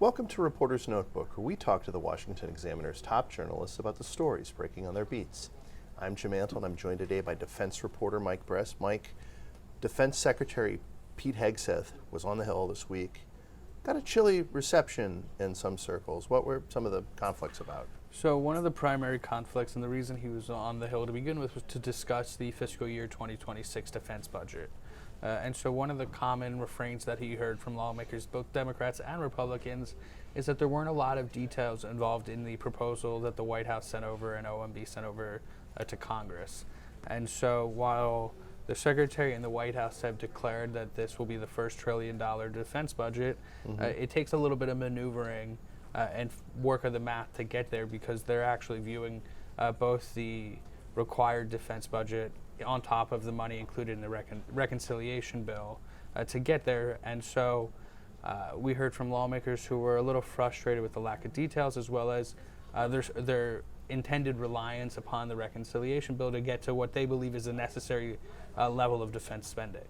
Welcome to Reporter's Notebook, where we talk to the Washington Examiner's top journalists about the stories breaking on their beats. I'm Jim Antle, and I'm joined today by defense reporter Mike Brest. Mike, Defense Secretary Pete Hegseth was on the Hill this week. Got a chilly reception in some circles. What were some of the conflicts about? So one of the primary conflicts, and the reason he was on the Hill to begin with, was to discuss the fiscal year 2026 defense budget. And so one of the common refrains that he heard from lawmakers, both Democrats and Republicans, is that there weren't a lot of details involved in the proposal that the White House sent over and OMB sent over to Congress. And so while the Secretary and the White House have declared that this will be the first $1 trillion defense budget, it takes a little bit of maneuvering and work of the math to get there, because they're actually viewing both the required defense budget on top of the money included in the reconciliation bill to get there. And so we heard from lawmakers who were a little frustrated with the lack of details, as well as their intended reliance upon the reconciliation bill to get to what they believe is a necessary level of defense spending.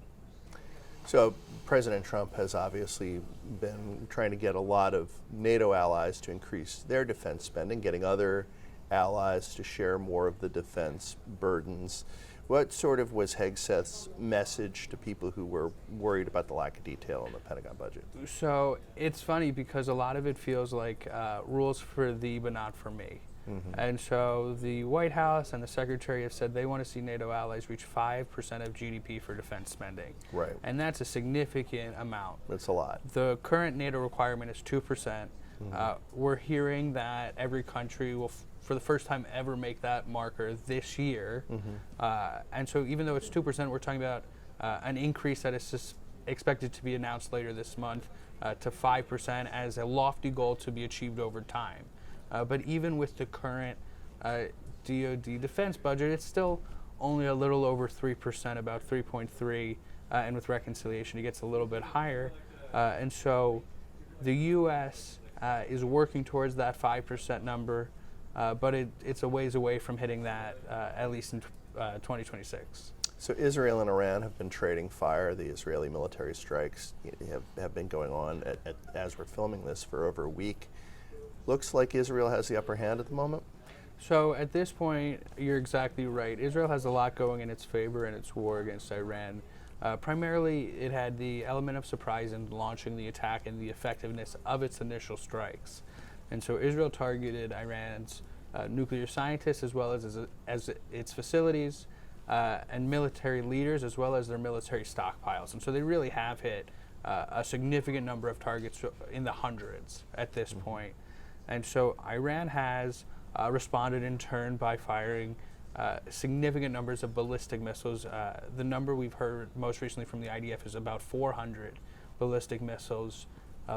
So President Trump has obviously been trying to get a lot of NATO allies to increase their defense spending, getting other allies to share more of the defense burdens. What sort of was Hegseth's message to people who were worried about the lack of detail in the Pentagon budget? So it's funny because a lot of it feels like rules for thee but not for me. And so the White House and the Secretary have said they want to see NATO allies reach 5% of GDP for defense spending. Right. And that's a significant amount. That's a lot. The current NATO requirement is 2%. We're hearing that every country will, for the first time ever, make that marker this year. And so even though it's 2%, we're talking about an increase that is expected to be announced later this month to 5% as a lofty goal to be achieved over time. But even with the current DoD defense budget, it's still only a little over 3%, about 3.3%, and with reconciliation it gets a little bit higher. And so the U.S. Is working towards that 5% number, but it's a ways away from hitting that, at least in 2026. So Israel and Iran have been trading fire. The Israeli military strikes have been going on as we're filming this for over a week. Looks like Israel has the upper hand at the moment. So at this point, you're exactly right. Israel has a lot going in its favor in its war against Iran. Primarily, it had the element of surprise in launching the attack and the effectiveness of its initial strikes. And so Israel targeted Iran's nuclear scientists, as well as its facilities and military leaders, as well as their military stockpiles. And so they really have hit a significant number of targets in the hundreds at this point. And so Iran has responded in turn by firing significant numbers of ballistic missiles. The number we've heard most recently from the IDF is about 400 ballistic missiles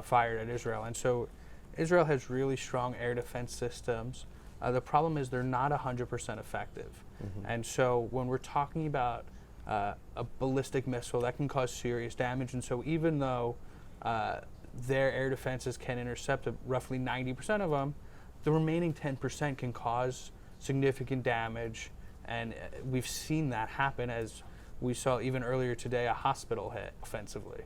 fired at Israel. And so Israel has really strong air defense systems. The problem is they're not 100% effective. And so when we're talking about a ballistic missile, that can cause serious damage. And so even though their air defenses can intercept roughly 90% of them, the remaining 10% can cause significant damage, and we've seen that happen, as we saw even earlier today, a hospital hit offensively.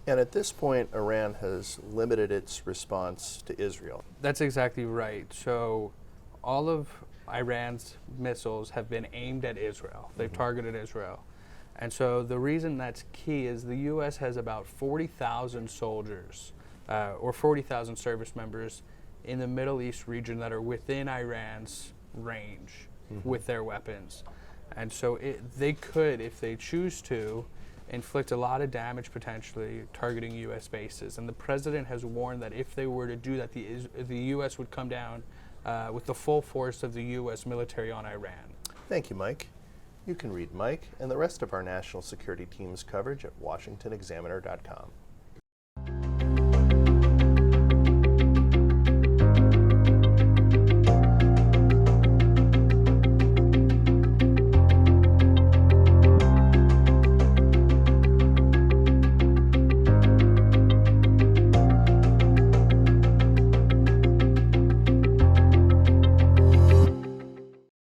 And at this point, Iran has limited its response to Israel. That's exactly right. So all of Iran's missiles have been aimed at Israel. They've targeted Israel. And so the reason that's key is the U.S. has about 40,000 soldiers or 40,000 service members in the Middle East region that are within Iran's range with their weapons. And so they could, if they choose to, inflict a lot of damage potentially targeting U.S. bases. And the president has warned that if they were to do that, the U.S. would come down with the full force of the U.S. military on Iran. Thank you, Mike. You can read Mike and the rest of our national security team's coverage at washingtonexaminer.com.